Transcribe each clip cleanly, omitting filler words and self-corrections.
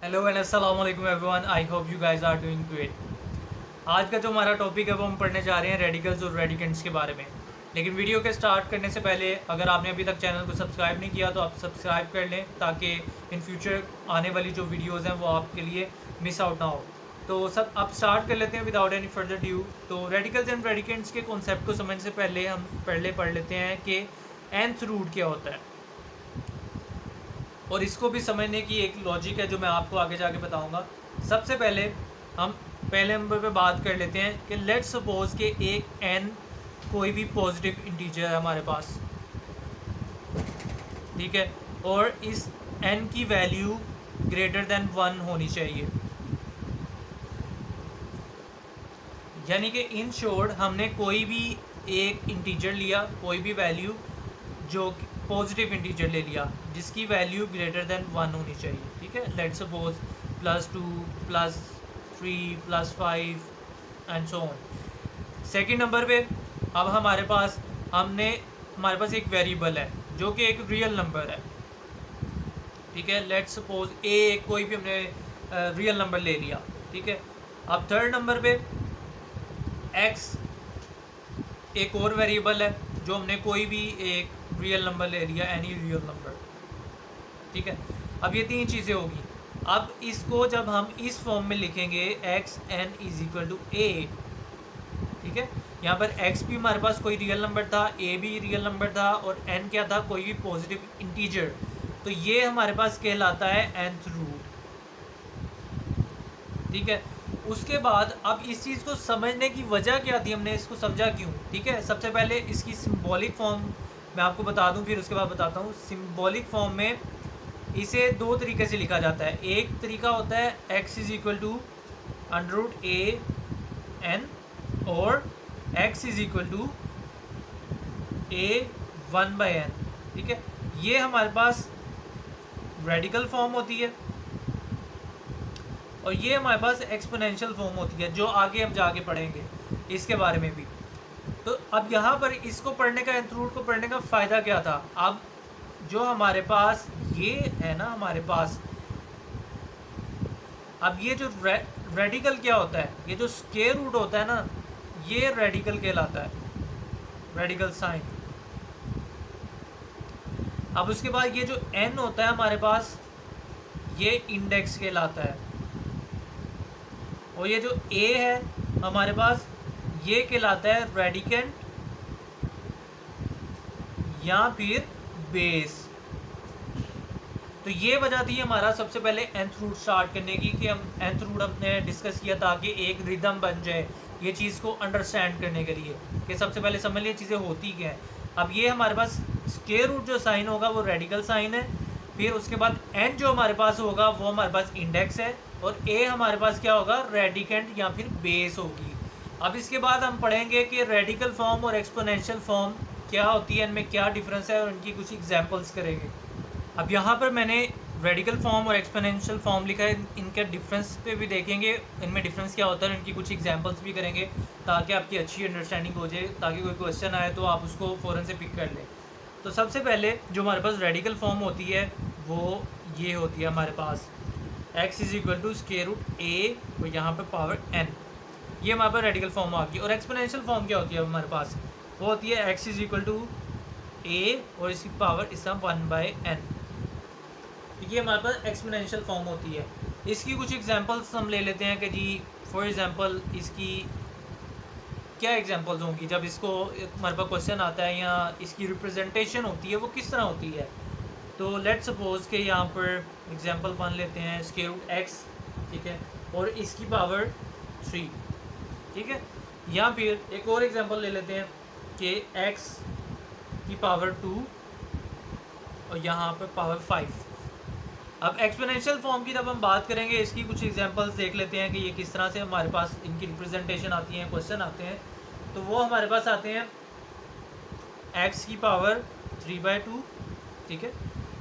Hello and अस्सलाम वालेकुम everyone. I hope you guys are doing great. आज का जो हमारा टॉपिक है वो हम पढ़ने जा रहे हैं रेडिकल्स और रेडिकेंट्स के बारे में। लेकिन वीडियो के स्टार्ट करने से पहले अगर आपने अभी तक चैनल को सब्सक्राइब नहीं किया तो आप सब्सक्राइब कर लें ताकि इन फ्यूचर आने वाली जो वीडियोज़ हैं वो आपके लिए मिस आउट ना हो। तो सब आप स्टार्ट कर लेते हैं विदाउट एनी फर्दर ड्यू। तो रेडिकल्स एंड रेडिकेंट्स के कॉन्सेप्ट को समझने से पहले हम पहले पढ़ लेते हैं कि nth रूट क्या होता है, और इसको भी समझने की एक लॉजिक है जो मैं आपको आगे जाके बताऊंगा। सबसे पहले हम पहले नंबर पे बात कर लेते हैं कि लेट्स सपोज कि एक n कोई भी पॉजिटिव इंटीजर है हमारे पास, ठीक है, और इस n की वैल्यू ग्रेटर देन 1 होनी चाहिए। यानी कि इन शॉर्ट हमने कोई भी एक इंटीजर लिया, कोई भी वैल्यू जो पॉजिटिव इंटीजर ले लिया जिसकी वैल्यू ग्रेटर देन 1 होनी चाहिए, ठीक है। Let's suppose +2 +3 +5 and so on. Second number पे अब हमारे पास एक वेरिएबल है जो कि एक रियल नंबर है, ठीक है। लेट्स सपोज ए कोई भी हमने रियल नंबर ले लिया, ठीक है। अब थर्ड नंबर पे एक्स एक और वेरिएबल है जो हमने कोई भी एक रियल नंबर ले लिया, एनी रियल नंबर, ठीक है। अब ये तीन चीज़ें होगी। अब इसको जब हम इस फॉर्म में लिखेंगे x n is equal to a, ठीक है। यहाँ पर एक्स भी हमारे पास कोई रियल नंबर था, ए भी रियल नंबर था, और एन क्या था, कोई भी पॉजिटिव इंटीजर। तो ये हमारे पास कहलाता है nth रूट, ठीक है। उसके बाद अब इस चीज़ को समझने की वजह क्या थी, हमने इसको समझा क्यों, ठीक है। सबसे पहले इसकी सिंबॉलिक फॉर्म मैं आपको बता दूं, फिर उसके बाद बताता हूँ। सिंबॉलिक फॉर्म में इसे दो तरीके से लिखा जाता है। एक तरीका होता है x is equal to √a(n) और x is equal to a(1/n), ठीक है। ये हमारे पास रेडिकल फॉर्म होती है, और ये हमारे पास एक्सपोनेंशियल फॉर्म होती है जो आगे हम जाके पढ़ेंगे इसके बारे में भी। तो अब यहाँ पर इसको पढ़ने का, nth रूट को पढ़ने का फ़ायदा क्या था। अब जो हमारे पास ये है ना, हमारे पास अब ये जो रेडिकल क्या होता है, ये जो स्क्वायर रूट होता है ना, ये रेडिकल कहलाता है, रेडिकल साइन। अब उसके बाद ये जो n होता है हमारे पास, ये इंडेक्स कहलाता है, और ये जो a है हमारे पास, ये कहलाता है रेडिकेंट या फिर बेस। तो ये वजह थी हमारा सबसे पहले nth रूट स्टार्ट करने की, कि हम nth रूट हमने डिस्कस किया ताकि एक रिदम बन जाए ये चीज़ को अंडरस्टैंड करने के लिए, कि सबसे पहले समझ लिए चीज़ें होती क्या हैं। अब ये हमारे पास स्क्वायर रूट जो साइन होगा वो रेडिकल साइन है, फिर उसके बाद n जो हमारे पास होगा वो हमारे पास इंडेक्स है, और a हमारे पास क्या होगा, रेडिकेंट या फिर बेस होगी। अब इसके बाद हम पढ़ेंगे कि रेडिकल फॉर्म और एक्सपोनेंशियल फॉर्म क्या होती है, इनमें क्या डिफरेंस है, और इनकी कुछ एग्जांपल्स करेंगे। अब यहाँ पर मैंने रेडिकल फॉर्म और एक्सपोनेंशियल फॉर्म लिखा है, इनके डिफरेंस पे भी देखेंगे, इनमें डिफरेंस क्या होता है, इनकी कुछ एग्जांपल्स भी करेंगे ताकि आपकी अच्छी अंडरस्टैंडिंग हो जाए, ताकि कोई क्वेश्चन आए तो आप उसको फ़ौरन से पिक कर लें। तो सबसे पहले जो हमारे पास रेडिकल फॉर्म होती है वो ये होती है हमारे पास x is equal to square root a और यहाँ पर पावर n, ये हमारे पास रेडिकल फॉर्म आ गई। और एक्सपोनेंशियल फॉर्म क्या होती है हमारे पास, वो होती है x is equal to a और इसकी पावर इसका 1/n। ये हमारे पास एक्सपोनेंशियल फॉर्म होती है। इसकी कुछ एग्जांपल्स हम ले लेते हैं कि जी फॉर एग्जांपल इसकी क्या एग्जांपल्स होंगी जब इसको हमारे पास क्वेश्चन आता है या इसकी रिप्रेजेंटेशन होती है वो किस तरह होती है। तो लेट्स सपोज कि यहाँ पर एग्जांपल 1 लेते हैं स्क्वायर रूट x, ठीक है, और इसकी पावर 3, ठीक है। या फिर एक और एग्जांपल ले लेते हैं कि x की पावर 2 और यहाँ पर पावर 5। अब एक्सपोनेंशियल फॉर्म की जब हम बात करेंगे, इसकी कुछ एग्जांपल्स देख लेते हैं कि ये किस तरह से हमारे पास इनकी रिप्रेजेंटेशन आती है, क्वेश्चन आते हैं। तो वो हमारे पास आते हैं x की पावर 3/2, ठीक है।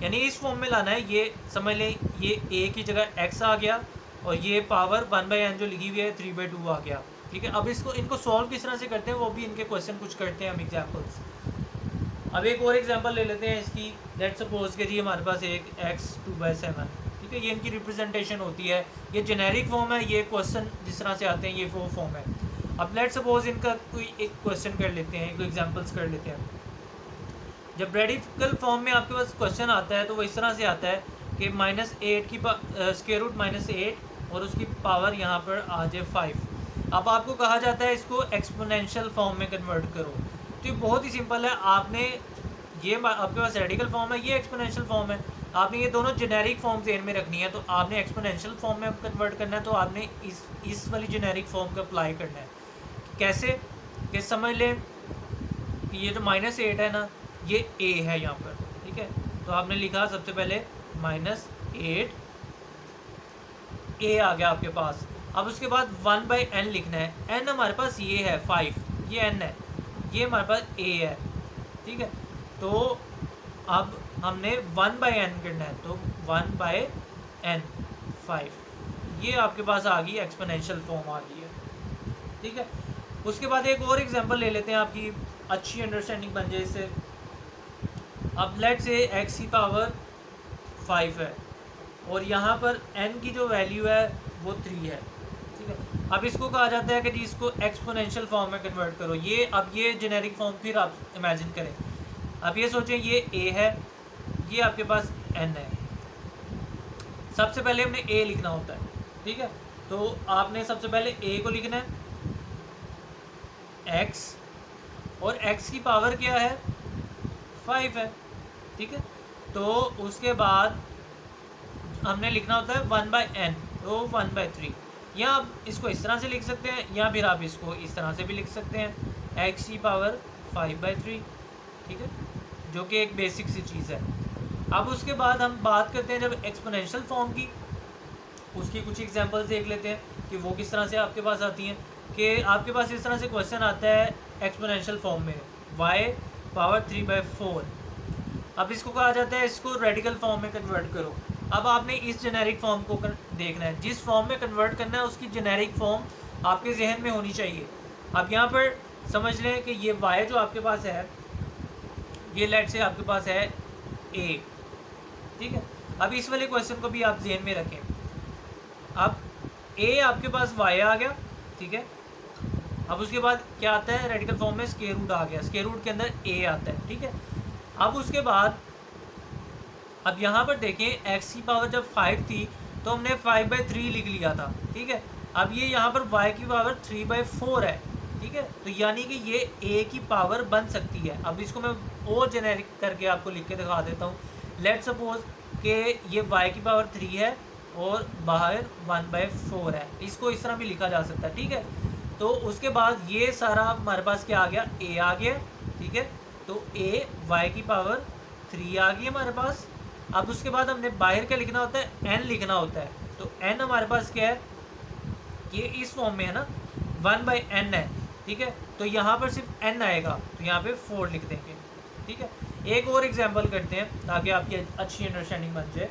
यानी इस फॉर्म में लाना है, ये समझ लें ये a की जगह x आ गया और ये पावर 1/n जो लिखी हुई है 3/2 आ गया, ठीक है। अब इनको सॉल्व किस तरह से करते हैं वो भी इनके क्वेश्चन कुछ करते हैं हम एग्जाम्पल्स। अब एक और एग्जांपल ले लेते हैं इसकी। लेट्स सपोज के जी हमारे पास एक x 2/7, ठीक ठीक है, ये इनकी रिप्रेजेंटेशन होती है, ये जेनेरिक फॉर्म है, ये क्वेश्चन जिस तरह से आते हैं ये वो फॉर्म है। अब लेट सपोज इनका कोई एक क्वेश्चन कर लेते हैं, कोई एग्जांपल्स कर लेते हैं। जब रेडिकल फॉर्म में आपके पास क्वेश्चन आता है तो वो इस तरह से आता है कि -8 की स्क्वायर रूट -8 और उसकी पावर यहाँ पर आ जाए 5। अब आपको कहा जाता है इसको एक्सपोनेंशियल फॉर्म में कन्वर्ट करो। तो ये बहुत ही सिंपल है, आपने ये आपके पास रेडिकल फॉर्म है, ये एक्सपोनेंशियल फॉर्म है, आपने ये दोनों जेनेरिक फॉर्म ज़हन में रखनी है। तो आपने एक्सपोनेंशियल फॉर्म में कन्वर्ट करना है, तो आपने इस वाली जेनेरिक फॉर्म को अप्लाई करना है। कैसे कि समझ लें कि ये जो -8 है ना, ये a है यहाँ पर, ठीक है। तो आपने लिखा सबसे पहले -8 a आ गया आपके पास। अब उसके बाद 1/n लिखना है। n हमारे पास ये है 5, ये n है, ये हमारे पास a है, ठीक है। तो अब हमने 1/n करना है, तो 1/n 5, ये आपके पास आ गई एक्सपोनेंशियल फॉर्म आ गई है, ठीक है। उसके बाद एक और एग्जांपल ले लेते हैं, आपकी अच्छी अंडरस्टैंडिंग बन जाए इससे। अब लेट से x की पावर 5 है और यहाँ पर n की जो वैल्यू है वो 3 है, ठीक है। अब इसको कहा जाता है कि जी इसको एक्सपोनेंशियल फॉर्म में कन्वर्ट करो। ये अब ये जेनेरिक फॉर्म फिर आप इमेजिन करें। अब ये सोचें ये a है, ये आपके पास n है। सबसे पहले हमने a लिखना होता है, ठीक है। तो आपने सबसे पहले a को लिखना है x, और x की पावर क्या है 5 है, ठीक है। तो उसके बाद हमने लिखना होता है 1/n, तो 1/3। या आप इसको इस तरह से लिख सकते हैं, या फिर आप इसको इस तरह से भी लिख सकते हैं x की पावर 5/3, ठीक है, जो कि एक बेसिक सी चीज़ है। अब उसके बाद हम बात करते हैं जब एक्सपोनेंशियल फॉर्म की, उसकी कुछ एग्जांपल्स देख लेते हैं कि वो किस तरह से आपके पास आती हैं। कि आपके पास इस तरह से क्वेश्चन आता है एक्सपोनेंशियल फॉर्म में y पावर 3/4। अब इसको कहा जाता है इसको रेडिकल फॉर्म में कन्वर्ट करो। अब आपने इस जेनेरिक फॉर्म को देखना है, जिस फॉर्म में कन्वर्ट करना है उसकी जेनेरिक फॉर्म आपके जहन में होनी चाहिए। अब यहाँ पर समझ लें कि ये y जो आपके पास है, ये लेट से आपके पास है a, ठीक है। अब इस वाले क्वेश्चन को भी आप जहन में रखें। अब a आपके पास y आ गया, ठीक है। अब उसके बाद क्या आता है रेडिकल फॉर्म में, स्क्वायर रूट आ गया, स्क्वायर रूट के अंदर a आता है, ठीक है। अब उसके बाद अब यहाँ पर देखें x की पावर जब 5 थी तो हमने 5/3 लिख लिया था, ठीक है। अब ये यहाँ पर y की पावर 3/4 है, ठीक है। तो यानी कि ये a की पावर बन सकती है। अब इसको मैं और जेनेरिक करके आपको लिख के दिखा देता हूँ। लेट सपोज कि ये y की पावर 3 है और बाहर 1/4 है, इसको इस तरह भी लिखा जा सकता है, ठीक है। तो उसके बाद ये सारा हमारे पास क्या आ गया, a आ गया, ठीक है। तो a y की पावर 3 आ गई हमारे पास। अब उसके बाद हमने बाहर क्या लिखना होता है, n लिखना होता है। तो n हमारे पास क्या है, ये इस फॉर्म में है ना, 1/n है, ठीक है। तो यहाँ पर सिर्फ n आएगा, तो यहाँ पे 4 लिख देंगे, ठीक है। एक और एग्जांपल करते हैं ताकि आपकी अच्छी अंडरस्टैंडिंग बन जाए।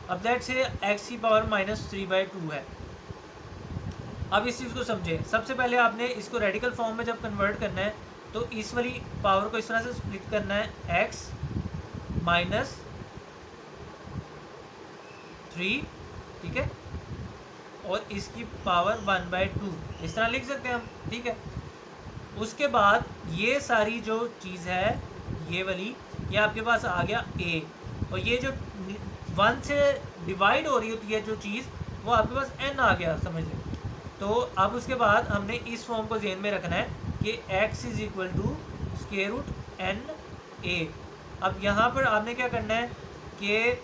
अब दैट से x की पावर -3/2 है। अब इस चीज़ को समझें। सबसे पहले आपने इसको रेडिकल फॉर्म में जब कन्वर्ट करना है तो इस वाली पावर को इस तरह से स्प्लिट करना है, x -3, ठीक है, और इसकी पावर 1/2, इस तरह लिख सकते हैं हम, ठीक है। उसके बाद ये सारी जो चीज़ है ये वाली, ये आपके पास आ गया a, और ये जो 1 से डिवाइड हो रही होती है जो चीज़, वो आपके पास n आ गया, समझ लें। तो अब उसके बाद हमने इस फॉर्म को ज़हन में रखना है कि x = square root n a। अब यहाँ पर आपने क्या करना है कि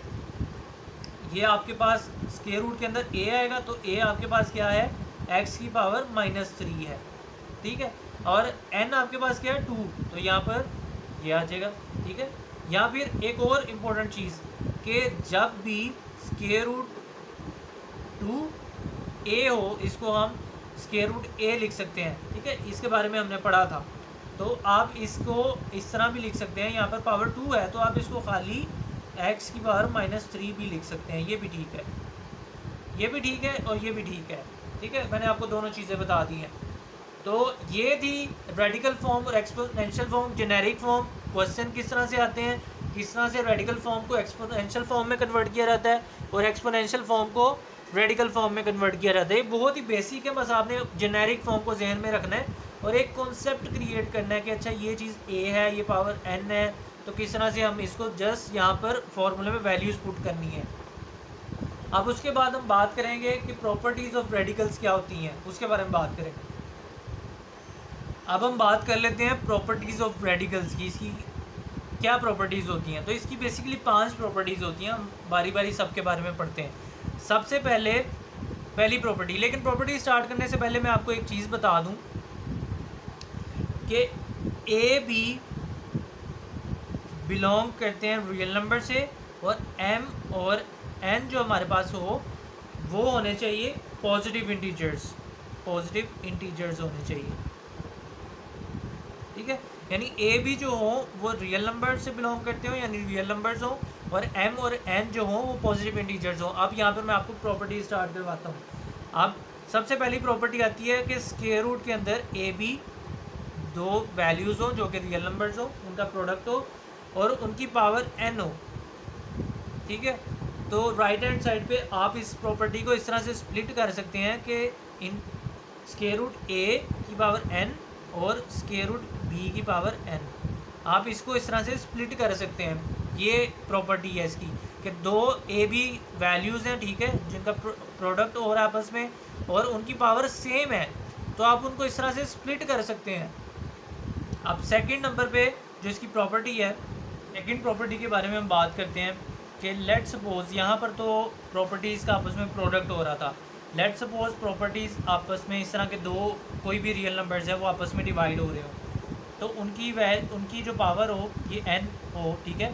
ये आपके पास स्क्वायर रूट के अंदर a आएगा, तो a आपके पास क्या है, x की पावर -3 है, ठीक है। और n आपके पास क्या है 2, तो यहाँ पर ये आ जाएगा, ठीक है। या फिर एक और इम्पोर्टेंट चीज़ कि जब भी स्क्वायर रूट 2a हो, इसको हम स्क्वायर रूट a लिख सकते हैं, ठीक है। इसके बारे में हमने पढ़ा था। तो आप इसको इस तरह भी लिख सकते हैं, यहाँ पर पावर 2 है तो आप इसको खाली x की पावर -3 भी लिख सकते हैं, ये भी ठीक है, ये भी ठीक है और ये भी ठीक है, ठीक है। मैंने आपको दोनों चीज़ें बता दी हैं। तो ये थी रेडिकल फॉर्म और exponential form, generic form, question किस तरह से आते हैं, किस तरह से रेडिकल फॉर्म को एक्सपोनेंशियल फॉर्म में कन्वर्ट किया जाता है और एक्सपोनेंशियल फॉर्म को रेडिकल फॉर्म में कन्वर्ट किया जाता है। ये बहुत ही बेसिक है, बस आपने जेनेरिक फॉर्म को जहन में रखना है और एक कॉन्सेप्ट क्रिएट करना है कि अच्छा ये चीज़ ए है, ये पावर एन है, तो किस तरह से हम इसको जस्ट यहाँ पर फॉर्मूले में वैल्यूज़ पुट करनी है। अब उसके बाद हम बात करेंगे कि प्रॉपर्टीज़ ऑफ रेडिकल्स क्या होती हैं, उसके बारे में बात करेंगे। अब हम बात कर लेते हैं प्रॉपर्टीज़ ऑफ रेडिकल्स की, इसकी क्या प्रॉपर्टीज़ होती हैं। तो इसकी बेसिकली 5 प्रॉपर्टीज़ होती हैं, हम बारी बारी सबके बारे में पढ़ते हैं। सबसे पहले पहली प्रॉपर्टी, लेकिन प्रॉपर्टी स्टार्ट करने से पहले मैं आपको एक चीज़ बता दूं कि ए बी बिलोंग करते हैं रियल नंबर से और एम और एन जो हमारे पास हो वो होने चाहिए पॉजिटिव इंटीजर्स, पॉजिटिव इंटीजर्स होने चाहिए, ठीक है। यानी ए बी जो हो वो रियल नंबर से बिलोंग करते हो, यानी रियल नंबर्स हो, और एम और एन जो हो वो पॉजिटिव इंटीजर्स हो। अब यहाँ पर मैं आपको प्रॉपर्टी स्टार्ट करवाता हूँ। अब सबसे पहली प्रॉपर्टी आती है कि स्क्वायर रूट के अंदर ए बी दो वैल्यूज़ हो जो कि रियल नंबर्स हो, उनका प्रोडक्ट हो और उनकी पावर एन हो, ठीक है। तो राइट हैंड साइड पे आप इस प्रॉपर्टी को इस तरह से स्प्लिट कर सकते हैं कि इन स्क्वायर रूट ए की पावर एन और स्क्वायर रूट बी की पावर एन, आप इसको इस तरह से स्प्लिट कर सकते हैं। ये प्रॉपर्टी है इसकी कि दो ए बी वैल्यूज़ हैं, ठीक है, जिनका प्रोडक्ट हो रहा है आपस में और उनकी पावर सेम है, तो आप उनको इस तरह से स्प्लिट कर सकते हैं। अब सेकंड नंबर पे जो इसकी प्रॉपर्टी है, सेकंड प्रॉपर्टी के बारे में हम बात करते हैं कि लेट सपोज, यहाँ पर तो प्रॉपर्टीज़ का आपस में प्रोडक्ट हो रहा था, लेट सपोज प्रॉपर्टीज़ आपस में इस तरह के दो कोई भी रियल नंबर्स है वो आपस में डिवाइड हो रहे हो, तो उनकी जो पावर हो ये एन हो, ठीक है।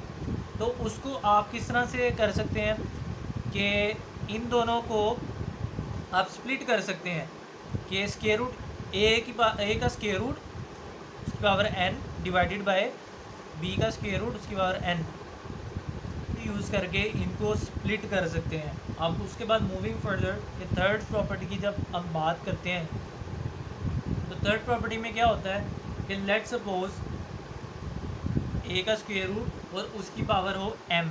तो उसको आप किस तरह से कर सकते हैं कि इन दोनों को आप स्प्लिट कर सकते हैं कि स्क्वायर रूट ए का स्क्वायर रूट उसकी power N divided by B का स्क्वायर रूट उसकी पावर एन यूज़ करके इनको स्प्लिट कर सकते हैं। अब उसके बाद मूविंग फर्दर ये थर्ड प्रॉपर्टी की जब हम बात करते हैं तो थर्ड प्रॉपर्टी में क्या होता है कि लेट सपोज ए का स्क्वायर रूट और उसकी पावर हो एम,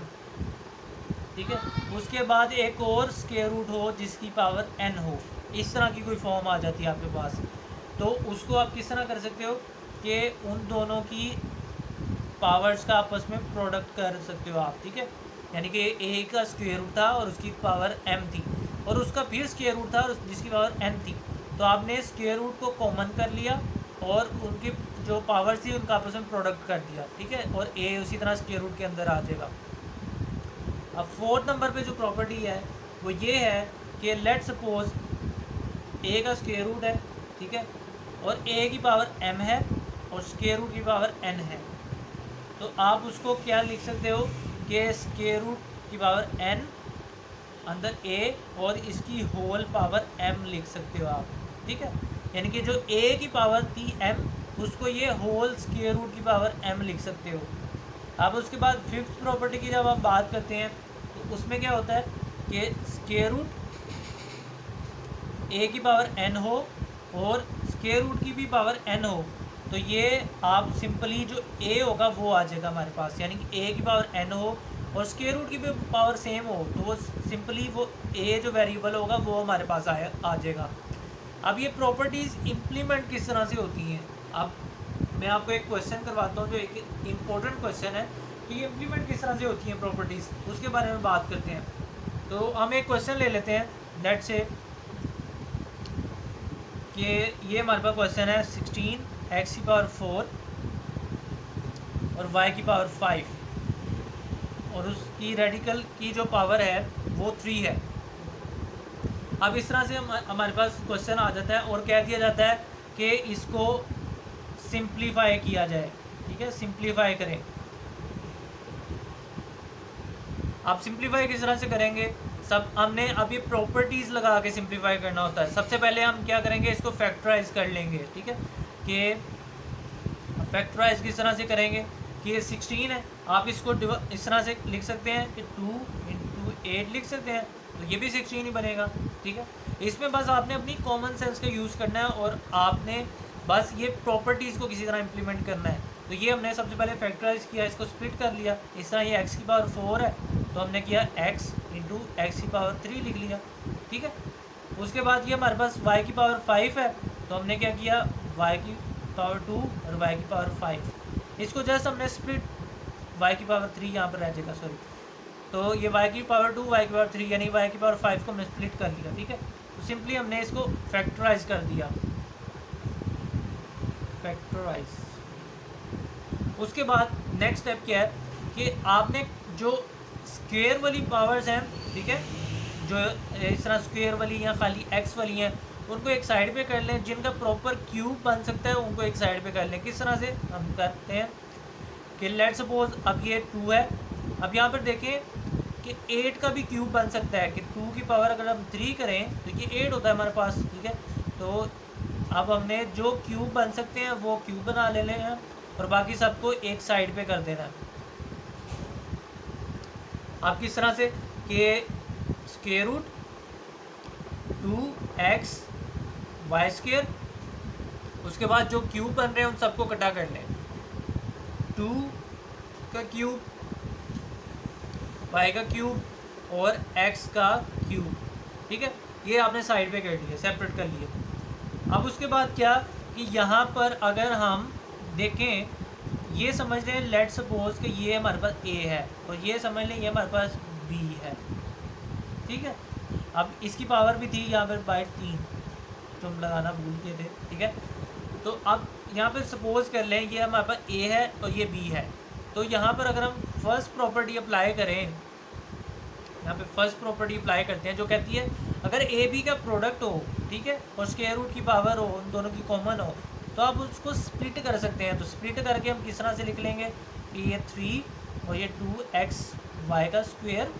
ठीक है, उसके बाद एक और स्क्वायर रूट हो जिसकी पावर एन हो, इस तरह की कोई फॉर्म आ जाती है आपके पास, तो उसको आप किस तरह कर सकते हो कि उन दोनों की पावर्स का आपस में प्रोडक्ट कर सकते हो आप, ठीक है। यानी कि ए का स्क्वायर रूट था और उसकी पावर एम थी और उसका फिर स्क्वायर रूट था और जिसकी पावर एन थी, तो आपने स्क्वायर रूट को कॉमन कर लिया और उनकी जो पावर थी उनका आपस में प्रोडक्ट कर दिया, ठीक है, और ए उसी तरह स्क्वायर रूट के अंदर आ जाएगा। अब फोर्थ नंबर पे जो प्रॉपर्टी है वो ये है कि लेट सपोज ए का स्क्वायर रूट है, ठीक है, और ए की पावर एम है और स्क्वायर रूट की पावर एन है, तो आप उसको क्या लिख सकते हो कि स्क्वायर रूट की पावर एन अंदर ए और इसकी होल पावर एम लिख सकते हो आप, ठीक है। यानी कि जो ए की पावर थी एम उसको ये होल स्क्वायर रूट की पावर एम लिख सकते हो। अब उसके बाद फिफ्थ प्रॉपर्टी की जब हम बात करते हैं तो उसमें क्या होता है कि स्क्वायर रूट ए की पावर एन हो और स्क्वायर रूट की भी पावर एन हो, तो ये आप सिंपली जो ए होगा वो आ जाएगा हमारे पास, यानी कि ए की पावर एन हो और स्क्वायर रूट की भी पावर सेम हो, तो वो सिंपली वो ए जो वेरिएबल होगा वो हमारे पास आ जाएगा। अब ये प्रॉपर्टीज़ इम्प्लीमेंट किस तरह से होती हैं, अब मैं आपको एक क्वेश्चन करवाता हूँ जो एक इम्पोर्टेंट क्वेश्चन है कि ये इम्प्लीमेंट किस तरह से होती हैं प्रॉपर्टीज़, उसके बारे में बात करते हैं। तो हम एक क्वेश्चन ले लेते हैं, लेट्स से कि ये हमारे पास क्वेश्चन है 16 एक्स की पावर 4 और वाई की पावर 5 और उसकी रेडिकल की जो पावर है वो 3 है। अब इस तरह से हमारे पास क्वेश्चन आ जाता है और कह दिया जाता है कि इसको सिंप्लीफाई किया जाए, ठीक है, सिंप्लीफाई करें। आप सिंप्लीफाई किस तरह से करेंगे, सब हमने अब ये प्रॉपर्टीज़ लगा के सिंप्लीफाई करना होता है। सबसे पहले हम क्या करेंगे, इसको फैक्टराइज कर लेंगे, ठीक है, कि फैक्टराइज किस तरह से करेंगे कि ये 16 है, आप इसको इस तरह से लिख सकते हैं कि 2 × 8 लिख सकते हैं, तो ये भी 16 ही बनेगा, ठीक है। इसमें बस आपने अपनी कॉमन सेंस का यूज़ करना है और आपने बस ये प्रॉपर्टीज़ को किसी तरह इम्प्लीमेंट करना है। तो ये हमने सबसे पहले फैक्टराइज किया, इसको स्प्लिट कर लिया। इस तरह ये x की पावर 4 है तो हमने किया x इंटू एक्स की पावर 3 लिख लिया, ठीक है। उसके बाद ये हमारे पास y की पावर 5 है तो हमने क्या किया, y की पावर 2 और y की पावर 5, इसको जस्ट हमने स्प्लिट, y की पावर 3 यहाँ पर रह जाएगा, सॉरी। तो ये y की पावर 2 y की पावर 3 यानी y की पावर 5 को हमने स्प्लिट कर लिया, ठीक है। तो सिंपली हमने इसको फैक्टराइज कर दिया, फैक्टराइज। उसके बाद नेक्स्ट स्टेप क्या है कि आपने जो स्क्वायर वाली पावर्स हैं, ठीक है, जो इस तरह स्क्वायर वाली या खाली एक्स वाली हैं, उनको एक साइड पे कर लें। जिनका प्रॉपर क्यूब बन सकता है उनको एक साइड पे कर लें। किस तरह से हम करते हैं कि लेट सपोज अब ये 2 है, अब यहाँ पर देखें कि 8 का भी क्यूब बन सकता है कि 2 की पावर अगर हम 3 करें तो ये 8 होता है हमारे पास, ठीक है। तो अब हमने जो क्यूब बन सकते हैं वो क्यूब बना लेने हैं और बाकी सबको एक साइड पे कर देना है। आप किस तरह से कि square root 2x Y square, उसके बाद जो क्यूब बन रहे हैं उन सबको कटा कर लें, 2 का क्यूब, y का क्यूब और x का क्यूब, ठीक है। ये आपने साइड पे कर लिया, सेपरेट कर लिया। अब उसके बाद क्या कि यहाँ पर अगर हम देखें, ये समझ लें लेट सपोज कि ये हमारे पास a है और ये समझ लें ये हमारे पास b है, ठीक है। अब इसकी पावर भी थी यहाँ पर बाय 3 जो हम लगाना भूल गए थे, ठीक है। तो अब यहाँ पर सपोज कर लें ये हमारे पास a है और ये b है। तो यहाँ पर अगर हम फर्स्ट प्रॉपर्टी अप्लाई करें, यहाँ पे फर्स्ट प्रॉपर्टी अप्लाई करते हैं जो कहती है अगर ए बी का प्रोडक्ट हो, ठीक है, और स्क्वायर रूट की पावर हो, उन दोनों की कॉमन हो, तो आप उसको स्प्लिट कर सकते हैं। तो स्प्लिट करके हम किस तरह से लिख लेंगे कि ये 3 और ये 2x y का स्क्वायर,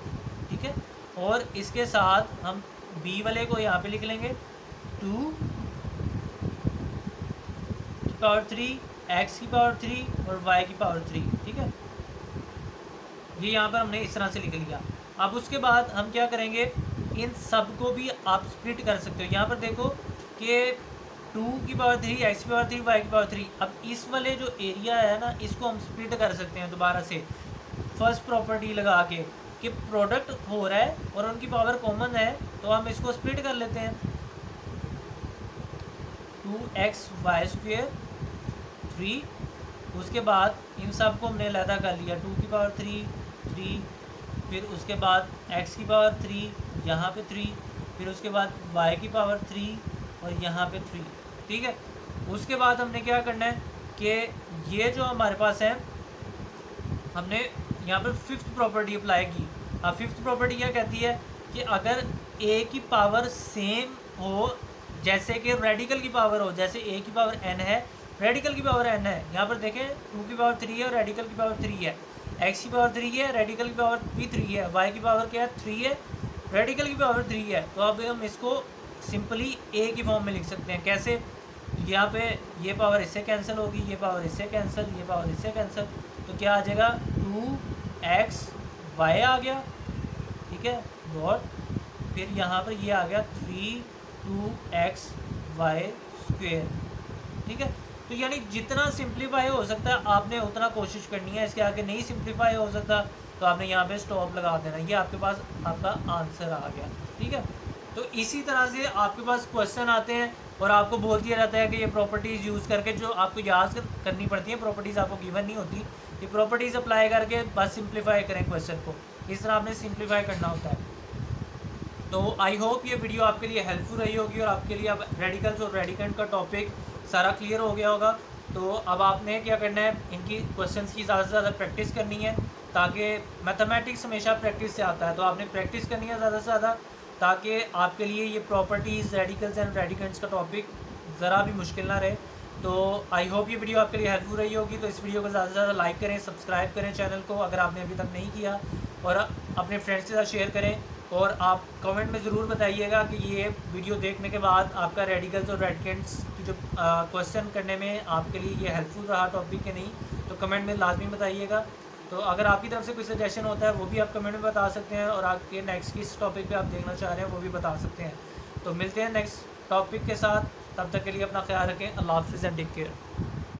ठीक है, और इसके साथ हम b वाले को यहाँ पे लिख लेंगे 2 की पावर 3 x की पावर 3 और y की पावर 3, ठीक है। ये यहाँ पर हमने इस तरह से लिख लिया। अब उसके बाद हम क्या करेंगे, इन सब को भी आप स्प्लिट कर सकते हो। यहाँ पर देखो कि 2 की पावर 3 x की पावर 3 y की पावर 3, अब इस वाले जो एरिया है ना इसको हम स्प्लिट कर सकते हैं दोबारा से फर्स्ट प्रॉपर्टी लगा के कि प्रोडक्ट हो रहा है और उनकी पावर कॉमन है, तो हम इसको स्प्लिट कर लेते हैं। 2x y स्क्वेयर 3, उसके बाद इन सब को हमने अलहदा कर लिया, 2 की पावर 3, फिर उसके बाद x की पावर 3 यहाँ पे 3, फिर उसके बाद y की पावर 3 और यहाँ पे 3, ठीक है। उसके बाद हमने क्या करना है कि ये जो हमारे पास है हमने यहाँ पर फिफ्थ प्रॉपर्टी अप्लाई की। अब फिफ्थ प्रॉपर्टी क्या कहती है कि अगर a की पावर सेम हो, जैसे कि रेडिकल की पावर हो, जैसे a की पावर n है, रेडिकल की पावर n है। यहाँ पर देखें 2 की पावर 3 है और रेडिकल की पावर 3 है, x की पावर 3 है, रेडिकल की पावर भी 3 है, y की पावर क्या है 3 है, रेडिकल की पावर 3 है। तो अब हम इसको सिंपली a की फॉर्म में लिख सकते हैं। कैसे, यहाँ पे ये पावर इससे कैंसिल होगी, ये पावर इससे कैंसिल, ये पावर इससे कैंसिल, तो क्या आ जाएगा 2x y आ गया, ठीक है, और फिर यहाँ पर ये आ गया 2x y स्क्वेयर, ठीक है। तो यानी जितना सिंप्लीफाई हो सकता है आपने उतना कोशिश करनी है, इसके आगे नहीं सिंप्लीफाई हो सकता तो आपने यहाँ पे स्टॉप लगा देना। ये आपके पास आपका आंसर आ गया, ठीक है। तो इसी तरह से आपके पास क्वेश्चन आते हैं और आपको बोल दिया जाता है कि ये प्रॉपर्टीज़ यूज़ करके, जो आपको याद करनी पड़ती है, प्रॉपर्टीज़ आपको गिवन नहीं होती, ये प्रॉपर्टीज़ अप्लाई करके बस सिंप्लीफाई करें क्वेश्चन को, इस तरह आपने सिंप्लीफाई करना होता है। तो आई होप ये वीडियो आपके लिए हेल्पफुल रही होगी और आपके लिए अब रेडिकल्स और रेडिकेंट का टॉपिक सारा क्लियर हो गया होगा। तो अब आपने क्या करना है, इनकी क्वेश्चंस की ज़्यादा से ज़्यादा प्रैक्टिस करनी है, ताकि मैथमेटिक्स हमेशा प्रैक्टिस से आता है, तो आपने प्रैक्टिस करनी है ज़्यादा से ज़्यादा, ताकि आपके लिए ये प्रॉपर्टीज़, रेडिकल्स एंड रेडिकेंट्स का टॉपिक ज़रा भी मुश्किल ना रहे। तो आई होप ये वीडियो आपके लिए हेल्पफुल रही होगी। तो इस वीडियो को ज़्यादा से ज़्यादा लाइक करें, सब्सक्राइब करें चैनल को अगर आपने अभी तक नहीं किया, और अपने फ्रेंड्स के साथ शेयर करें। और आप कमेंट में ज़रूर बताइएगा कि ये वीडियो देखने के बाद आपका रेडिकल्स और रेडिकेंट्स की जो क्वेश्चन करने में आपके लिए ये हेल्पफुल रहा टॉपिक के नहीं, तो कमेंट में लाजमी बताइएगा। तो अगर आपकी तरफ से कोई सजेशन होता है वो भी आप कमेंट में बता सकते हैं, और आपके नेक्स्ट किस टॉपिक पे आप देखना चाह रहे हैं वो भी बता सकते हैं। तो मिलते हैं नेक्स्ट टॉपिक के साथ, तब तक के लिए अपना ख्याल रखें। अल्लाह हाफ़िज़ एंड टेक केयर।